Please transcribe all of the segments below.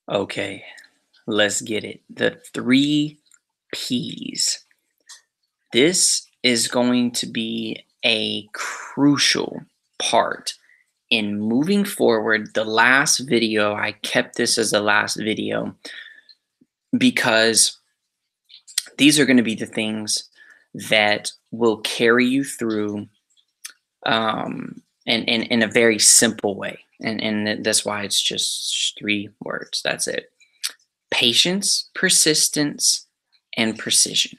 Okay, let's get it. The three P's. This is going to be a crucial part in moving forward. The last video, I kept this as the last video because these are going to be the things that will carry you through in a very simple way. And that's why it's just three words. That's it. Patience, persistence, and precision.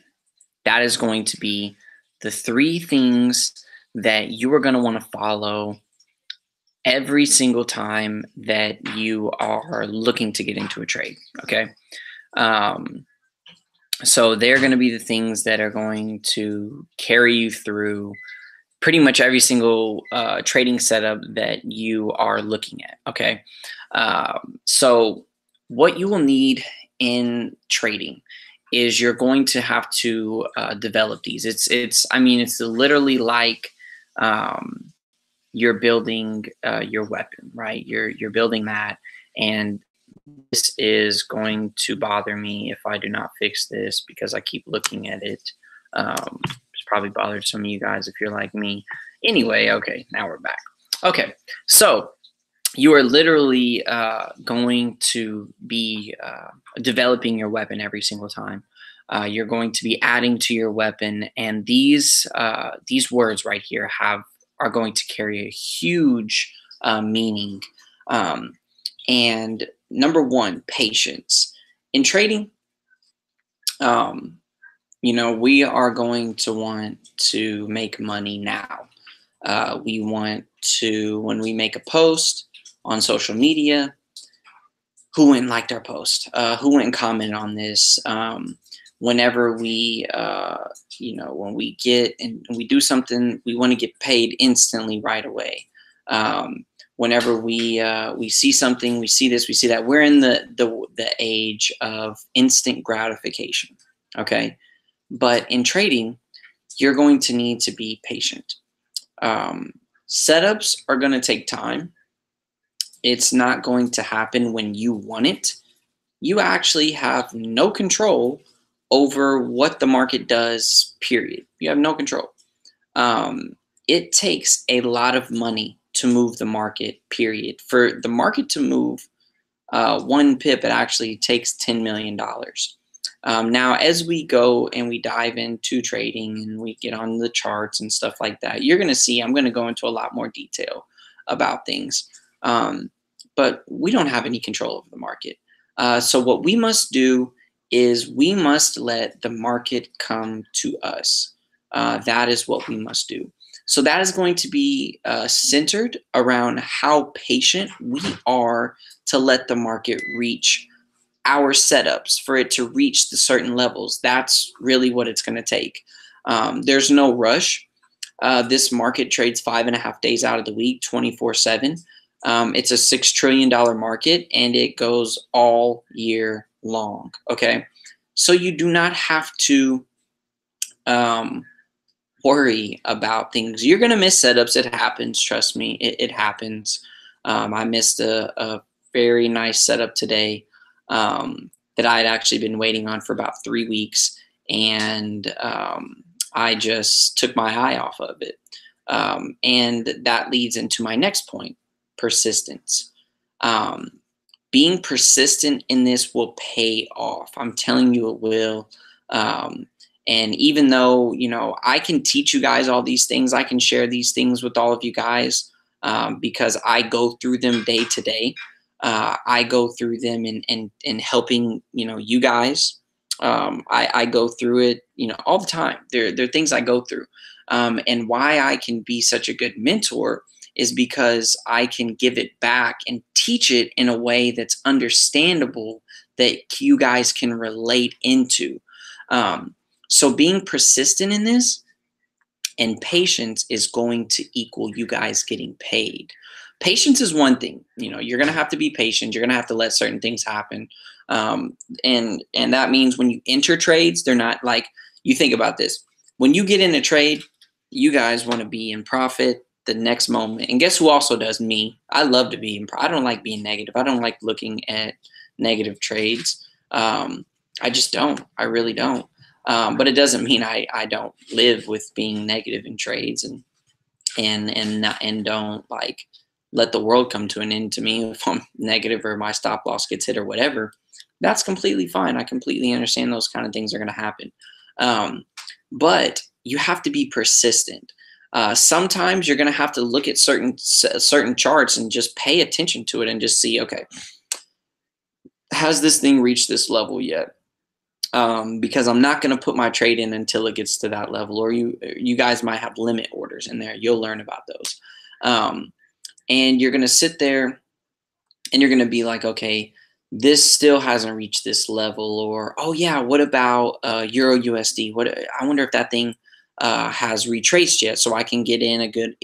That is going to be the three things that you are going to want to follow every single time that you are looking to get into a trade. Okay. Um, so they're going to be the things that are going to carry you through pretty much every single trading setup that you are looking at. Okay. So what you will need in trading is you're going to have to develop these. I mean, it's literally like you're building your weapon, right? You're building that, and this is going to bother me if I do not fix this because I keep looking at it. It's probably bothered some of you guys if you're like me. Anyway, okay, now we're back. Okay, so you are literally going to be developing your weapon every single time. You're going to be adding to your weapon, and these words right here are going to carry a huge meaning. And number one, patience. In trading, we are going to want to make money now. We want to, when we make a post on social media, who went and liked our post? Who went and commented on this? Whenever we, when we get and we do something, we want to get paid instantly right away. Whenever we see something, we see this, we see that. We're in the age of instant gratification. Okay, but in trading, you're going to need to be patient. Setups are going to take time. It's not going to happen when you want it. You actually have no control over what the market does, period. You have no control. It takes a lot of money to move the market, period. For the market to move 1 pip, it actually takes $10 million. Now, as we go and we dive into trading and we get on the charts and stuff like that, you're going to see I'm going to go into a lot more detail about things. But we don't have any control over the market. So what we must do is we must let the market come to us. That is what we must do. So that is going to be centered around how patient we are to let the market reach our setups, for it to reach the certain levels. That's really what it's going to take. There's no rush. This market trades 5.5 days out of the week, 24/7. It's a $6 trillion market, and it goes all year long. Okay, so you do not have to worry about things. You're gonna miss setups. It happens. Trust me, it happens. I missed a very nice setup today that I had actually been waiting on for about 3 weeks, and I just took my eye off of it. And that leads into my next point: persistence. Being persistent in this will pay off. I'm telling you, it will. And even though, I can teach you guys all these things, I can share these things with all of you guys because I go through them day to day. I go through them in helping, you guys. I go through it, all the time. There are things I go through. And why I can be such a good mentor is because I can give it back and teach it in a way that's understandable, that you guys can relate into. So being persistent in this and patience is going to equal you guys getting paid. Patience is one thing. You're going to have to be patient. You're going to have to let certain things happen. And that means when you enter trades, they're not like, you think about this. When you get in a trade, you guys want to be in profit the next moment. And guess who also does? Me. I love to be in profit. I don't like being negative. I don't like looking at negative trades. I just don't. I really don't. But it doesn't mean I don't live with being negative in trades and don't like let the world come to an end to me if I'm negative or my stop loss gets hit or whatever. That's completely fine. I completely understand those kind of things are going to happen. But you have to be persistent. Sometimes you're going to have to look at certain charts and just pay attention to it and just see, okay, has this thing reached this level yet? Because I'm not going to put my trade in until it gets to that level, or you guys might have limit orders in there. You'll learn about those. And you're going to sit there and you're going to be like, okay, this still hasn't reached this level, or, oh yeah, what about Euro USD? I wonder if that thing has retraced yet, so I can get in a good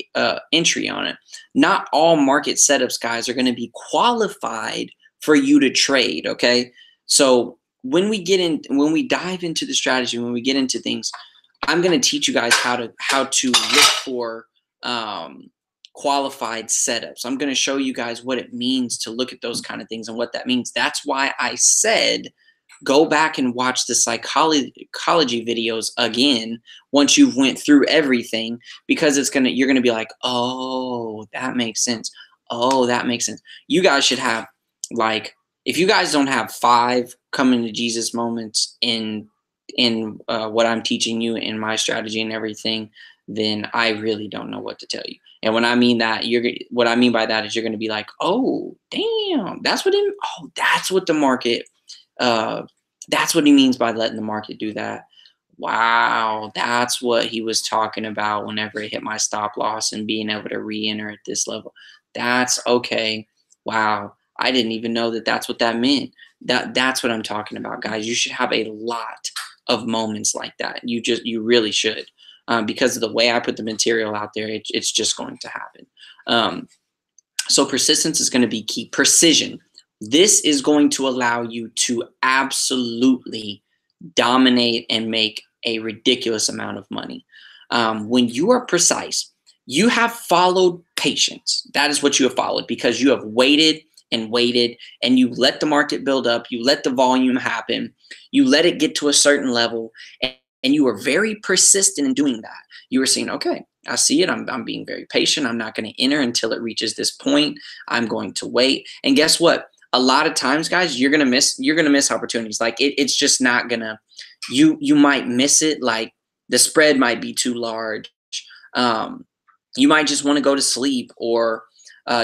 entry on it. Not all market setups, guys, are going to be qualified for you to trade. Okay, so when we dive into the strategy, when we get into things, I'm going to teach you guys how to look for qualified setups. I'm going to show you guys what it means to look at those kind of things and what that means. That's why I said go back and watch the psychology videos again once you've went through everything, because you're going to be like, oh, that makes sense. Oh, that makes sense. You guys should have, like, if you guys don't have 5 coming to Jesus moments in what I'm teaching you in my strategy and everything, then I really don't know what to tell you. And when I mean that, what I mean by that is you're going to be like, oh, damn, that's what the market, that's what he means by letting the market do that. Wow, that's what he was talking about whenever it hit my stop loss and being able to re-enter at this level. That's okay. Wow. I didn't even know that that's what that meant. That's what I'm talking about, guys. You should have a lot of moments like that. You really should, because of the way I put the material out there. It's just going to happen. So persistence is going to be key. Precision. This is going to allow you to absolutely dominate and make a ridiculous amount of money. When you are precise, you have followed patience. That is what you have followed, because you have waited and waited, and you let the market build up, you let the volume happen, you let it get to a certain level, and you were very persistent in doing that. You were saying, okay, I see it, I'm being very patient, I'm not going to enter until it reaches this point, I'm going to wait. And guess what? A lot of times, guys, you're gonna miss opportunities. Like it's just not gonna, you might miss it, like the spread might be too large. You might just want to go to sleep, or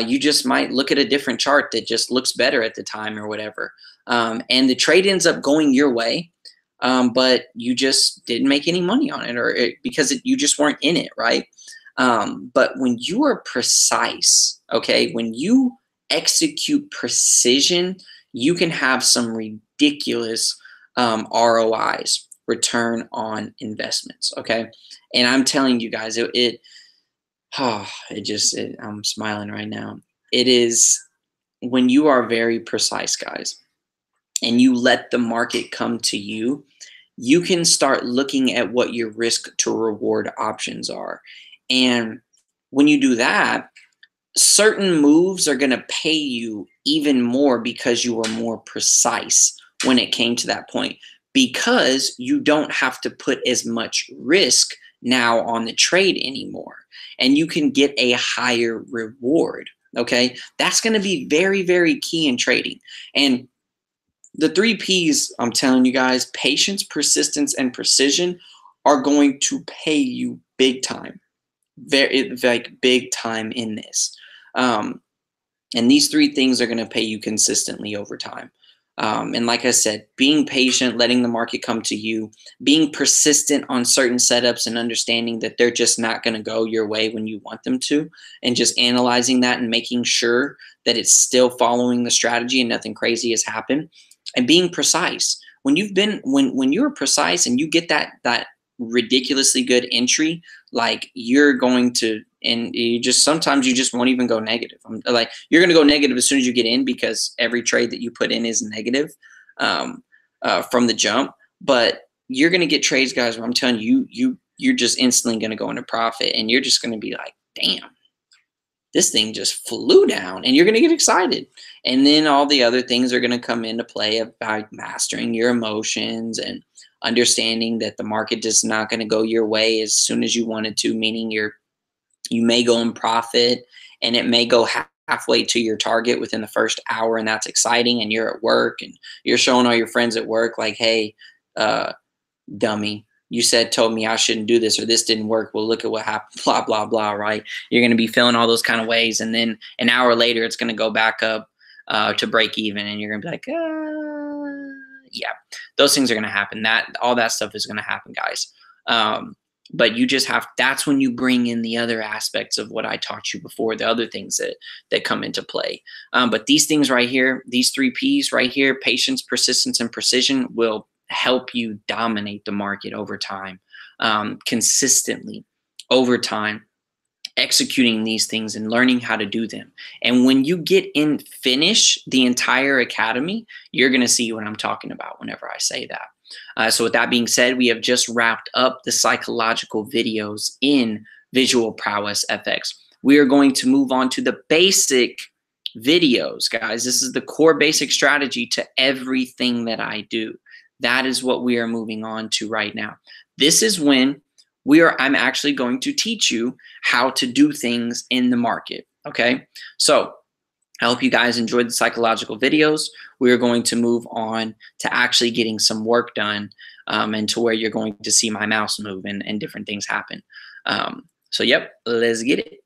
you just might look at a different chart that just looks better at the time or whatever. And the trade ends up going your way, but you just didn't make any money on it, because you just weren't in it, right? But when you are precise, okay, when you execute precision, you can have some ridiculous ROIs, return on investments, okay? And I'm telling you guys, I'm smiling right now. It is when you are very precise, guys, and you let the market come to you, you can start looking at what your risk to reward options are. And when you do that, certain moves are going to pay you even more because you are more precise when it came to that point, because you don't have to put as much risk now on the trade anymore, and you can get a higher reward. Okay, that's going to be very, very key in trading. And the 3 P's, I'm telling you guys, patience, persistence, and precision, are going to pay you big time, very like big time in this. And these 3 things are going to pay you consistently over time. And like I said, being patient, letting the market come to you, being persistent on certain setups and understanding that they're just not going to go your way when you want them to, and just analyzing that and making sure that it's still following the strategy and nothing crazy has happened, and being precise. When you're precise and you get that ridiculously good entry, like you're going to, and sometimes you just won't even go negative. Like you're going to go negative as soon as you get in, because every trade that you put in is negative from the jump. But you're going to get trades, guys, where I'm telling you, you're just instantly going to go into profit, and you're just going to be like, damn, this thing just flew down, and you're going to get excited. And then all the other things are going to come into play about mastering your emotions and understanding that the market is not going to go your way as soon as you want it to, meaning you may go in profit and it may go halfway to your target within the first hour, and that's exciting, and you're at work and you're showing all your friends at work like, hey, uh, dummy, you told me I shouldn't do this, or this didn't work, well, look at what happened, blah blah blah, right? You're going to be feeling all those kind of ways, and then an hour later it's going to go back up to break even, and you're going to be like, yeah, those things are going to happen. That all that stuff is going to happen, guys. But you just have, that's when you bring in the other aspects of what I taught you before, the other things that come into play. But these things right here, these 3 P's right here, patience, persistence, and precision, will help you dominate the market over time, consistently over time, executing these things and learning how to do them. And when you finish the entire academy, you're going to see what I'm talking about whenever I say that. So with that being said, we have just wrapped up the psychological videos in Visual Prowess FX. We are going to move on to the basic videos, guys. This is the core basic strategy to everything that I do. That is what we are moving on to right now. This is when I'm actually going to teach you how to do things in the market, okay? So I hope you guys enjoyed the psychological videos. We are going to move on to actually getting some work done, and to where you're going to see my mouse move and different things happen. So yep, let's get it.